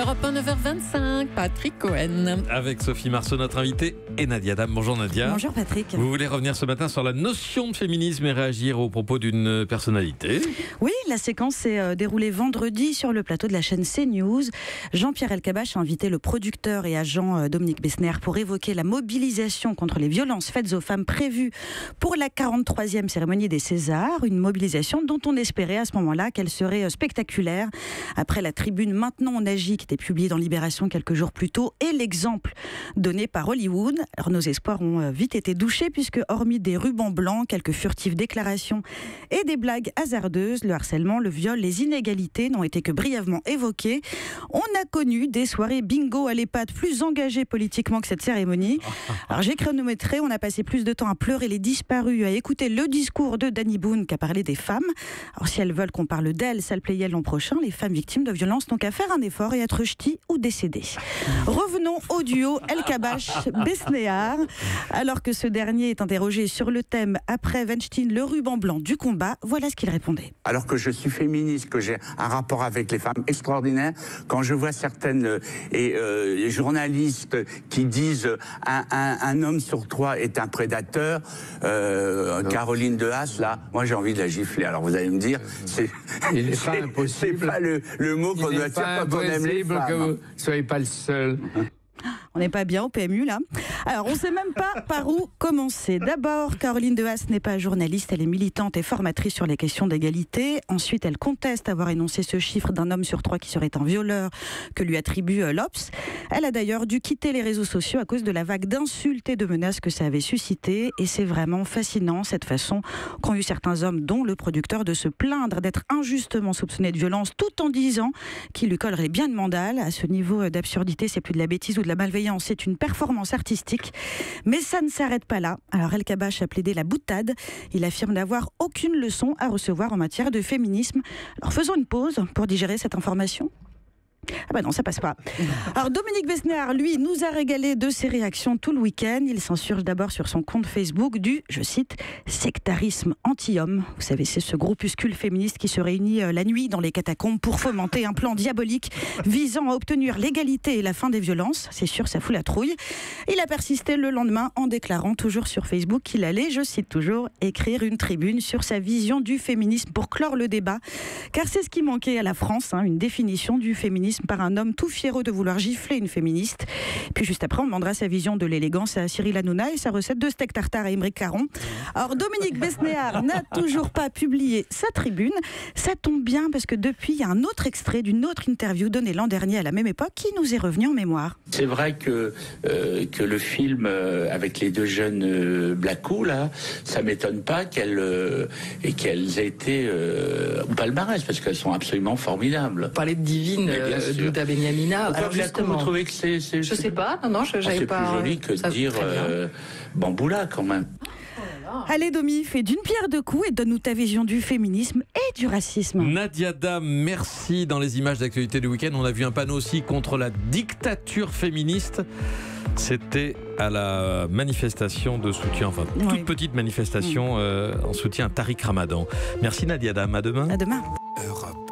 Europe 1, 9h25, Patrick Cohen. Avec Sophie Marceau, notre invitée, et Nadia Dame. Bonjour Nadia. Bonjour Patrick. Vous voulez revenir ce matin sur la notion de féminisme et réagir au propos d'une personnalité. Oui, la séquence s'est déroulée vendredi sur le plateau de la chaîne CNews. Jean-Pierre Elkabbach a invité le producteur et agent Dominique Besnéard pour évoquer la mobilisation contre les violences faites aux femmes prévue pour la 43e cérémonie des Césars. Une mobilisation dont on espérait à ce moment-là qu'elle serait spectaculaire. Après la tribune Maintenant on agit qui était publiée dans Libération quelques jours plus tôt et l'exemple donné par Hollywood. Alors nos espoirs ont vite été douchés puisque hormis des rubans blancs, quelques furtives déclarations et des blagues hasardeuses, le harcèlement, le viol, les inégalités n'ont été que brièvement évoqués. On a connu des soirées bingo à l'EHPAD plus engagées politiquement que cette cérémonie. Alors j'ai chronométré, on a passé plus de temps à pleurer les disparus, à écouter le discours de Danny Boone qui a parlé des femmes. Alors si elles veulent qu'on parle d'elles, ça le playait l'an prochain, les femmes victimes de violences n'ont qu'à faire un effort et être ch'tis ou décédées. Revenons au duo Elkabbach-Besnéard. Alors que ce dernier est interrogé sur le thème après Weinstein, le ruban blanc du combat, voilà ce qu'il répondait. Alors que je suis féministe, que j'ai un rapport avec les femmes extraordinaire, quand je vois certaines journalistes qui disent un homme sur 3 est un prédateur, Caroline de Haas, là, moi j'ai envie de la gifler. Alors vous allez me dire, il n'est pas impossible. C'est pas le mot qu'on doit dire quand on aime les femmes. Que vous ne soyez pas le seul. On n'est pas bien au PMU là. Alors on ne sait même pas par où commencer. D'abord, Caroline de Haas n'est pas journaliste, elle est militante et formatrice sur les questions d'égalité. Ensuite, elle conteste avoir énoncé ce chiffre d'un homme sur 3 qui serait un violeur que lui attribue l'Obs. Elle a d'ailleurs dû quitter les réseaux sociaux à cause de la vague d'insultes et de menaces que ça avait suscité. Et c'est vraiment fascinant cette façon qu'ont eu certains hommes, dont le producteur, de se plaindre d'être injustement soupçonné de violence tout en disant qu'il lui collerait bien de mandale. À ce niveau d'absurdité, c'est plus de la bêtise ou de la malveillance, c'est une performance artistique. Mais ça ne s'arrête pas là. Alors Elkabbach a plaidé la boutade. Il affirme n'avoir aucune leçon à recevoir en matière de féminisme. Alors faisons une pause pour digérer cette information. Ah bah non, ça passe pas. Alors Dominique Besnéard, lui, nous a régalé de ses réactions tout le week-end. Il s'insurge d'abord sur son compte Facebook du, je cite, sectarisme anti-homme. Vous savez, c'est ce groupuscule féministe qui se réunit la nuit dans les catacombes pour fomenter un plan diabolique visant à obtenir l'égalité et la fin des violences. C'est sûr, ça fout la trouille. Il a persisté le lendemain en déclarant toujours sur Facebook qu'il allait, je cite toujours, écrire une tribune sur sa vision du féminisme pour clore le débat. Car c'est ce qui manquait à la France, une définition du féminisme par un homme tout fiéreux de vouloir gifler une féministe. Puis juste après, on demandera sa vision de l'élégance à Cyril Hanouna et sa recette de steak tartare à Émeric Caron. Alors Dominique Besnéard n'a toujours pas publié sa tribune. Ça tombe bien parce que depuis, il y a un autre extrait d'une autre interview donnée l'an dernier à la même époque qui nous est revenu en mémoire. C'est vrai que le film avec les deux jeunes Blacko, là, ça m'étonne pas qu'elles aient été au palmarès parce qu'elles sont absolument formidables. Parler de Divine, Douda Benyamina. Alors justement, vous trouvez que c'est je sais pas, non, j'avais pas. C'est plus joli que de dire Bamboula quand même. Allez Domi, fais d'une pierre deux coups et donne-nous ta vision du féminisme et du racisme. Nadia Dame, merci. Dans les images d'actualité du week-end, on a vu un panneau aussi contre la dictature féministe. C'était à la manifestation de soutien, enfin toute petite manifestation en soutien à Tariq Ramadan. Merci Nadia Dame, à demain. À demain. Europe.